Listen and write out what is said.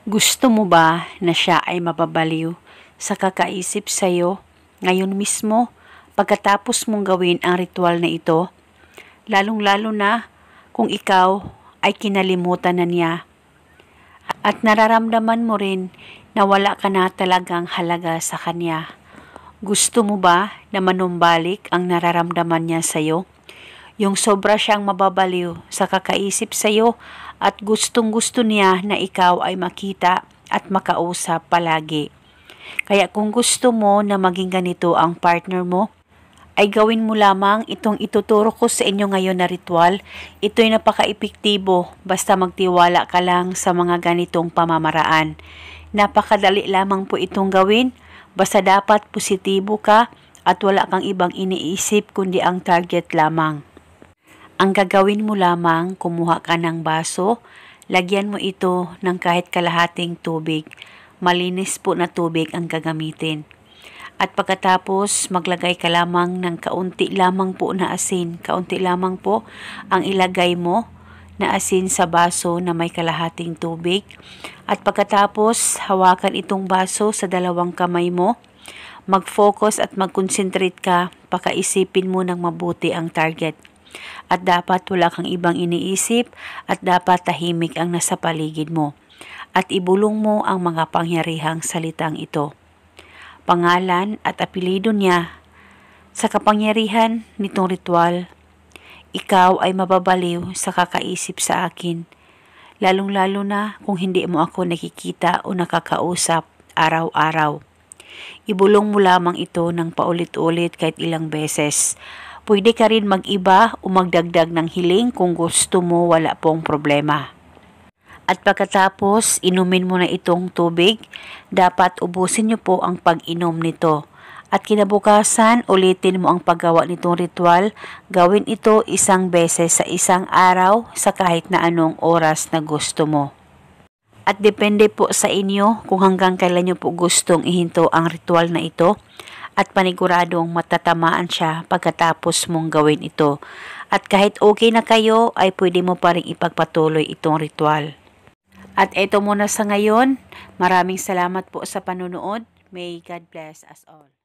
Gusto mo ba na siya ay mababaliw sa kakaisip sa'yo ngayon mismo pagkatapos mong gawin ang ritual na ito? Lalong-lalo na kung ikaw ay kinalimutan na niya at nararamdaman mo rin na wala ka na talagang halaga sa kanya. Gusto mo ba na manumbalik ang nararamdaman niya sa'yo? Yung sobra siyang mababaliw sa kakaisip sa'yo at gustong-gusto niya na ikaw ay makita at makausap palagi. Kaya kung gusto mo na maging ganito ang partner mo, ay gawin mo lamang itong ituturo ko sa inyo ngayon na ritual. Ito'y napaka-epektibo basta magtiwala ka lang sa mga ganitong pamamaraan. Napakadali lamang po itong gawin, basta dapat positibo ka at wala kang ibang iniisip kundi ang target lamang. Ang gagawin mo lamang, kumuha ka ng baso, lagyan mo ito ng kahit kalahating tubig. Malinis po na tubig ang gagamitin. At pagkatapos, maglagay ka lamang ng kaunti lamang po na asin. Kaunti lamang po ang ilagay mo na asin sa baso na may kalahating tubig. At pagkatapos, hawakan itong baso sa dalawang kamay mo. Mag-focus at mag-concentrate ka, pakaisipin mo ng mabuti ang target. At dapat wala kang ibang iniisip at dapat tahimik ang nasa paligid mo. At ibulong mo ang mga pangyarihang salitang ito. Pangalan at apelyido niya. Sa kapangyarihan nitong ritual, ikaw ay mababaliw sa kakaisip sa akin. Lalong-lalo na kung hindi mo ako nakikita o nakakausap araw-araw. Ibulong mo lamang ito ng paulit-ulit kahit ilang beses. Pwede ka rin mag-iba o magdagdag ng hiling kung gusto mo, wala pong problema. At pagkatapos, inumin mo na itong tubig, dapat ubusin niyo po ang pag-inom nito. At kinabukasan, ulitin mo ang paggawa nitong ritual, gawin ito isang beses sa isang araw sa kahit na anong oras na gusto mo. At depende po sa inyo kung hanggang kailan niyo po gustong ihinto ang ritual na ito. At paniguradong matatamaan siya pagkatapos mong gawin ito. At kahit okay na kayo, ay pwede mo pa rin ipagpatuloy itong ritual. At eto muna sa ngayon. Maraming salamat po sa panunood. May God bless us all.